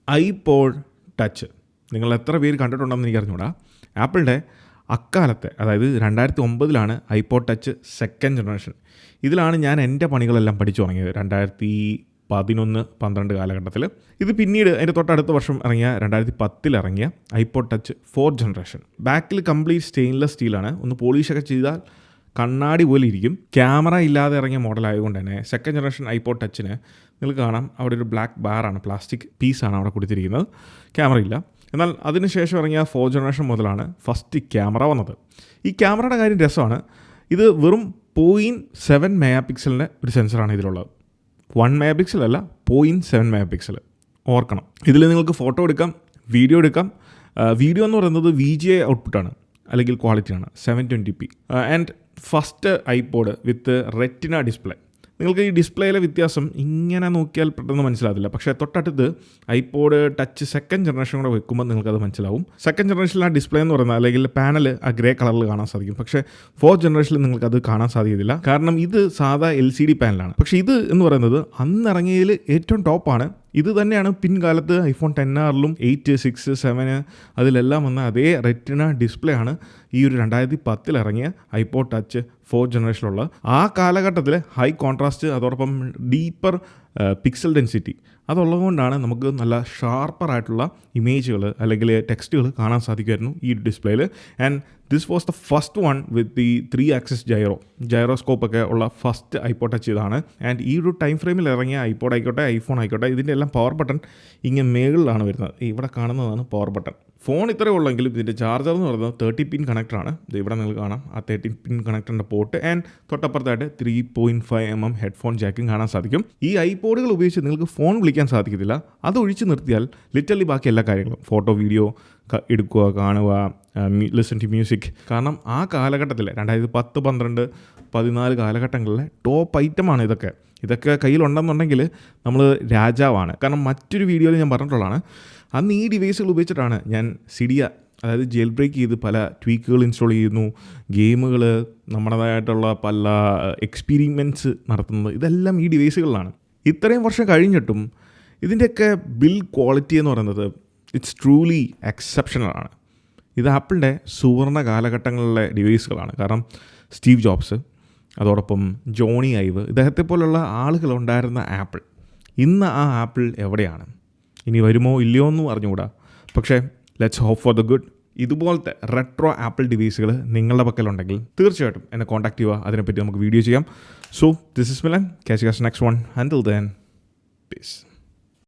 IPod touch നിങ്ങൾ എത്ര പേര് കണ്ടിട്ടുണ്ടെന്ന് എനിക്ക് അറിഞ്ഞൂടാ. ആപ്പിളിൻ്റെ അക്കാലത്തെ, അതായത് 2009 ഐപോഡ് ടച്ച് സെക്കൻഡ് ജനറേഷൻ. ഇതിലാണ് ഞാൻ എൻ്റെ പണികളെല്ലാം പഠിച്ചു തുടങ്ങിയത് 2011-12 കാലഘട്ടത്തിൽ. ഇത് പിന്നീട് അതിൻ്റെ തൊട്ടടുത്ത വർഷം ഇറങ്ങിയ 2010 ഇറങ്ങിയ ഐപോഡ് ടച്ച് ഫോർത്ത് ജനറേഷൻ. ബാക്കിൽ കംപ്ലീറ്റ് സ്റ്റെയിൻലെസ് സ്റ്റീലാണ്. ഒന്ന് പോളിഷൊക്കെ ചെയ്താൽ കണ്ണാടി പോലെ ഇരിക്കും. ക്യാമറ ഇല്ലാതെ ഇറങ്ങിയ മോഡലായതുകൊണ്ട് തന്നെ സെക്കൻഡ് ജനറേഷൻ ഐപോഡ് ടച്ചിന് നിങ്ങൾക്ക് കാണാം അവിടെ ഒരു ബ്ലാക്ക് ബാറാണ്, പ്ലാസ്റ്റിക് പീസാണ് അവിടെ കൊടുത്തിരിക്കുന്നത്. ക്യാമറ ഇല്ല. എന്നാൽ അതിനുശേഷം ഇറങ്ങിയ ഫോർത്ത് ജനറേഷൻ മുതലാണ് ഫസ്റ്റ് ക്യാമറ വന്നത്. ഈ ക്യാമറയുടെ കാര്യം രസമാണ്. ഇത് വെറും 0.7 മെഗാ പിക്സലിൻ്റെ ഒരു സെൻസറാണ് ഇതിലുള്ളത്. 1 മെഗാ പിക്സൽ അല്ല, 0.7 മെഗാ പിക്സൽ. ഓർക്കണം, ഇതിൽ നിങ്ങൾക്ക് ഫോട്ടോ എടുക്കാം, വീഡിയോ എടുക്കാം. വീഡിയോ എന്ന് പറയുന്നത് VGA ഔട്ട്പുട്ടാണ്, അല്ലെങ്കിൽ ക്വാളിറ്റിയാണ്, 720p. And first iPod with retina display. നിങ്ങൾക്ക് ഈ ഡിസ്പ്ലേയിലെ വ്യത്യാസം ഇങ്ങനെ നോക്കിയാൽ പെട്ടെന്ന് മനസ്സിലാവില്ല. പക്ഷേ തൊട്ടടുത്ത് ഐപോഡ് ടച്ച് സെക്കൻഡ് ജനറേഷൻ കൂടെ വെക്കുമ്പോൾ നിങ്ങൾക്കത് മനസ്സിലാവും. സെക്കൻഡ് ജനറേഷനിൽ ആ ഡിസ്പ്ലേ എന്ന് പറയുന്നത്, അല്ലെങ്കിൽ പാനൽ ആ ഗ്രേ കളറിൽ കാണാൻ സാധിക്കും. പക്ഷേ ഫോർത്ത് ജനറേഷനിൽ നിങ്ങൾക്കത് കാണാൻ സാധിക്കില്ല, കാരണം ഇത് സാധാ LCD പാനലാണ്. പക്ഷേ ഇത് എന്ന് പറയുന്നത് അന്നിറങ്ങിയതിൽ ഏറ്റവും ടോപ്പാണ്. ഇത് തന്നെയാണ് പിൻകാലത്ത് iPhone XR 8, 6, 7 അതിലെല്ലാം വന്ന അതേ റെറ്റിന ഡിസ്പ്ലേ ആണ് ഈ ഒരു 2010 ഇറങ്ങിയ ഐപോഡ് ടച്ച് ഫോർത്ത് ജനറേഷനിലുള്ള. ആ കാലഘട്ടത്തിൽ ഹൈ കോൺട്രാസ്റ്റ്, അതോടൊപ്പം ഡീപ്പർ പിക്സൽ ഡെൻസിറ്റി അതുള്ളതുകൊണ്ടാണ് നമുക്ക് നല്ല ഷാർപ്പറായിട്ടുള്ള ഇമേജുകൾ അല്ലെങ്കിൽ ടെക്സ്റ്റുകൾ കാണാൻ സാധിക്കുമായിരുന്നു ഈ ഡിസ്പ്ലേയിൽ. And this was the first one with the 3 axis gyroscope ഒക്കെ ഉള്ള ഫസ്റ്റ് ഐപോഡ് ടച്ച് ഇതാണ്. ആൻഡ് ഈ ഒരു ടൈം ഫ്രെയിമിൽ ഇറങ്ങിയ ഐപോഡ് ആയിക്കോട്ടെ, ഐഫോൺ ആയിക്കോട്ടെ, ഇതിൻ്റെ എല്ലാം പവർ ബട്ടൺ ഇങ്ങനെ മേളിലാണ് വരുന്നത്. ഇവിടെ കാണുന്നതാണ് പവർ ബട്ടൺ. ഫോൺ ഇത്രയേ ഉള്ളെങ്കിലും ഇതിൻ്റെ ചാർജർ എന്ന് പറയുന്നത് 30 പിൻ കണക്ടറാണ്. ഇത് ഇവിടെ നിങ്ങൾ കാണാം, ആ 30 പിൻ കണക്ടറിൻ്റെ പോർട്ട്. ആൻഡ് തൊട്ടപ്പുറത്തായിട്ട് 3.5mm ഹെഡ്ഫോൺ ജാക്കും കാണാൻ സാധിക്കും. ഈ ഐപോഡുകൾ ഉപയോഗിച്ച് നിങ്ങൾക്ക് ഫോൺ വിളിക്കാൻ സാധിക്കത്തില്ല. അത് ഒഴിച്ച് നിർത്തിയാൽ ലിറ്ററലി ബാക്കി എല്ലാ കാര്യങ്ങളും, ഫോട്ടോ, വീഡിയോ എടുക്കുക, കാണുക, ലിസൺ ടു മ്യൂസിക്. കാരണം ആ കാലഘട്ടത്തിൽ 2010, 12, 14 കാലഘട്ടങ്ങളിലെ ടോപ്പ് ഐറ്റമാണ് ഇതൊക്കെ. ഇതൊക്കെ കയ്യിലുണ്ടെന്നുണ്ടെങ്കിൽ നമ്മൾ രാജാവാണ്. കാരണം മറ്റൊരു വീഡിയോയിൽ ഞാൻ പറഞ്ഞിട്ടുള്ളതാണ്, അന്ന് ഈ ഡിവൈസുകൾ ഉപയോഗിച്ചിട്ടാണ് ഞാൻ സിഡിയ, അതായത് ജെയിൽ ബ്രേക്ക് ചെയ്ത് പല ട്വീക്കുകൾ ഇൻസ്റ്റാൾ ചെയ്യുന്നു, ഗെയിമുകൾ, നമ്മുടേതായിട്ടുള്ള പല എക്സ്പീരിമെൻറ്റ്സ് നടത്തുന്നത്. ഇതെല്ലാം ഈ ഡിവൈസുകളിലാണ്. ഇത്രയും വർഷം കഴിഞ്ഞിട്ടും ഇതിൻ്റെയൊക്കെ ബിൽഡ് ക്വാളിറ്റി എന്ന് പറയുന്നത് ഇറ്റ്സ് ട്രൂലി എക്സെപ്ഷണലാണ്. ഇത് ആപ്പിളിൻ്റെ സുവർണ്ണ കാലഘട്ടങ്ങളിലെ ഡിവൈസുകളാണ്. കാരണം സ്റ്റീവ് ജോബ്സ്, അതോടൊപ്പം ജോണി ഐവ്, ഇദ്ദേഹത്തെ പോലുള്ള ആളുകളുണ്ടായിരുന്ന ആപ്പിൾ, ഇന്ന് ആ ആപ്പിൾ എവിടെയാണ്? ഇനി വരുമോ ഇല്ലയോ എന്നും അറിഞ്ഞുകൂടാ. പക്ഷേ let's hope for the good. ഇതുപോലത്തെ റെട്രോ ആപ്പിൾ ഡിവൈസുകൾ നിങ്ങളുടെ പക്കലുണ്ടെങ്കിൽ തീർച്ചയായിട്ടും എന്നെ കോൺടാക്ട് ചെയ്യുക. അതിനെപ്പറ്റി നമുക്ക് വീഡിയോ ചെയ്യാം. So this is Milan. Catch next one. Until then, piece.